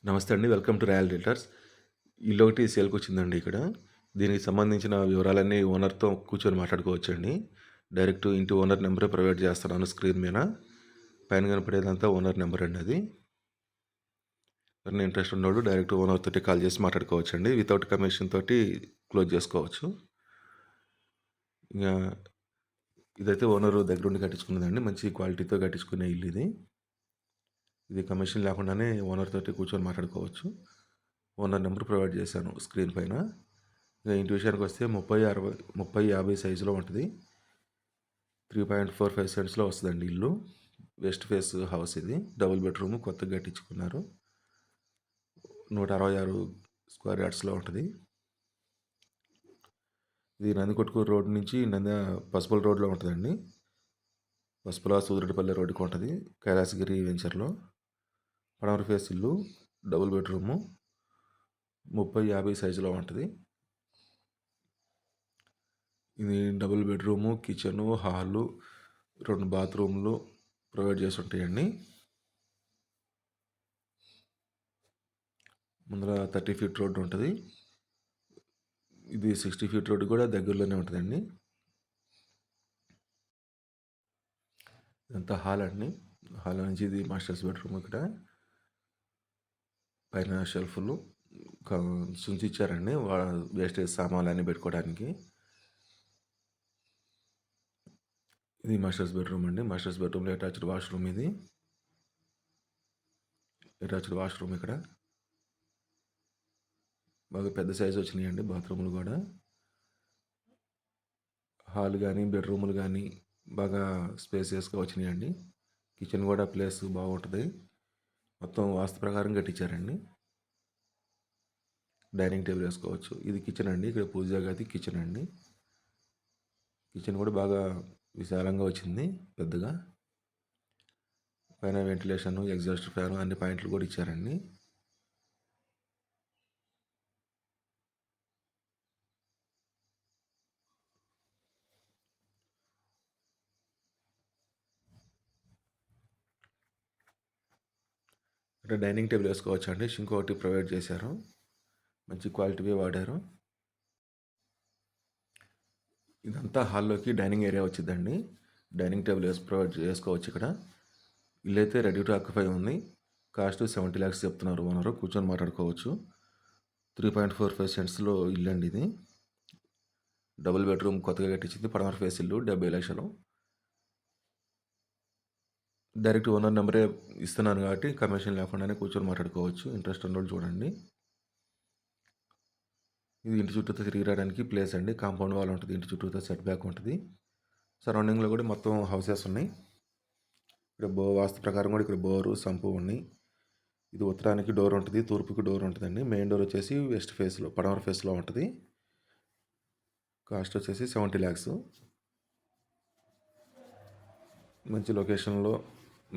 నమస్తే అండి. Welcome to royal realtors. ఇల్లు ఒకటి సేల్‌కొచ్చిందండి ఇక్కడ. దీనికి సంబంధించిన వివరాలన్నీ ఓనర్‌తో కూర్చొని మాట్లాడుకోవచ్చండి. డైరెక్ట్ ఇంటి ఓనర్ నెంబరే ప్రొవైడ్ చేస్తున్నాను స్క్రీన్ మీద. పైన కనపడేదంతా ఓనర్ నెంబర్ అండి అది. ఎవరైనా ఇంట్రెస్ట్ ఉన్నోళ్ళు డైరెక్ట్ ఓనర్ తోటి కాల్ చేసి మాట్లాడుకోవచ్చండి. వితౌట్ కమిషన్ తోటి క్లోజ్ చేసుకోవచ్చు. ఇంగా ఇదైతే ఓనరు దగ్గరుండి కట్టించుకున్నదండి. మంచి క్వాలిటీతో కట్టించుకునే ఇల్లు ఇది. ఇది కమిషన్ లేకుండానే ఓనర్ తోటి కూర్చొని మాట్లాడుకోవచ్చు. ఓనర్ నెంబర్ ప్రొవైడ్ చేశాను స్క్రీన్ పైన. ఇక ఇంటి విషయానికి వస్తే 30-50 సైజులో ఉంటుంది. 3.45 సెంట్స్లో వస్తుందండి ఇల్లు. వెస్ట్ ఫేస్ హౌస్ ఇది. డబుల్ బెడ్రూమ్ కొత్తగా కట్టించుకున్నారు. 166 స్క్వేర్ యార్డ్స్లో ఉంటుంది. ఇది నందికొట్కూరు రోడ్ నుంచి పసుపుల రోడ్లో ఉంటుందండి. పసుపుల సూదిరెడ్డిపల్లి రోడ్డుకి ఉంటుంది. కైలాసగిరి వెంచర్లో పడమర ఫేస్ ఇల్లు, డబుల్ బెడ్రూము, 30-50 సైజులో ఉంటుంది. ఇది డబుల్ బెడ్రూము, కిచెను, హాలు, 2 బాత్రూమ్లు ప్రొవైడ్ చేసి ఉంటాయండి. ముందర 30 ఫీట్ రోడ్డు ఉంటుంది. ఇది 60 ఫీట్ రోడ్డు కూడా దగ్గరలోనే ఉంటుందండి. ఇదంతా హాల్ అండి. హాల్ నుంచి ఇది మాస్టర్స్ బెడ్రూమ్. ఇక్కడ పైన షెల్ఫ్లు సుంచి ఇచ్చారండి వేస్టేజ్ సామాన్లు అన్నీ పెట్టుకోవడానికి. ఇది మాస్టర్స్ బెడ్రూమ్ అండి. మాస్టర్స్ బెడ్రూమ్లో అటాచ్డ్ వాష్రూమ్ ఇది. అటాచ్డ్ వాష్రూమ్ ఇక్కడ బాగా పెద్ద సైజు వచ్చినాయండి బాత్రూములు కూడా. హాల్ కానీ బెడ్రూములు కానీ బాగా స్పేసియస్గా వచ్చినాయండి. కిచెన్ కూడా ప్లేస్ బాగుంటుంది. మొత్తం వాస్తు ప్రకారం కట్టించారండి. డైనింగ్ టేబుల్ వేసుకోవచ్చు. ఇది కిచెన్ అండి. ఇక్కడ పూజ గది కిచెన్ అండి. కిచెన్ కూడా బాగా విశాలంగా వచ్చింది, పెద్దగా. పైన వెంటిలేషన్, ఎగ్జాస్ట్ ఫ్యాన్ అన్ని పాయింట్లు కూడా ఇచ్చారండి. ఇక్కడ డైనింగ్ టేబుల్ వేసుకోవచ్చు అండి. షింక్ ఒకటి ప్రొవైడ్ చేశారు. మంచి క్వాలిటీవే వాడారు. ఇదంతా హాల్లోకి డైనింగ్ ఏరియా వచ్చిందండి. డైనింగ్ టేబుల్ ప్రొవైడ్ చేసుకోవచ్చు ఇక్కడ. ఇల్లు అయితే రెడీ టు ఆక్యుపై ఉంది. కాస్ట్ 70 lakhs చెప్తున్నారు ఓనరు. కూర్చొని మాట్లాడుకోవచ్చు. 3.45 సెంట్స్లో ఇల్లు అండి ఇది. డబుల్ బెడ్రూమ్ కొత్తగా కట్టించింది. పడమర ఫేస్ ఇల్లు. 70 లక్షలు. డైరెక్ట్ ఓనర్ నెంబరే ఇస్తున్నాను కాబట్టి కమిషన్ లేకుండానే కూర్చొని మాట్లాడుకోవచ్చు. ఇంట్రెస్ట్ ఉన్న వాళ్ళు చూడండి. ఇది ఇంటి చుట్టూతో తిరిగి రావడానికి ప్లేస్ అండి. కాంపౌండ్ వాల్ ఉంటుంది. ఇంటి చుట్టూతో సెట్ బ్యాక్ ఉంటుంది. సరౌండింగ్లో కూడా మొత్తం హౌసెస్ ఉన్నాయి. ఇక్కడ వాస్తు ప్రకారం కూడా ఇక్కడ బోరు, సంపు ఉన్నాయి. ఇది ఉత్తరానికి డోర్ ఉంటుంది, తూర్పుకి డోర్ ఉంటుందండి. మెయిన్ డోర్ వచ్చేసి వెస్ట్ ఫేస్లో, పడమర ఫేస్లో ఉంటుంది. కాస్ట్ వచ్చేసి 70 lakhs. మంచి లొకేషన్లో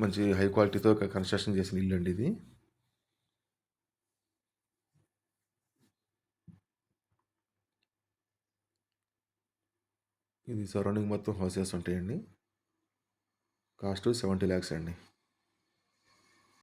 మంచి హై క్వాలిటీతో కన్స్ట్రక్షన్ చేసిన ఇల్లు అండి ఇది. ఇది సరౌండింగ్ మొత్తం హౌసెస్ ఉంటాయండి. కాస్ట్ 70 lakhs అండి.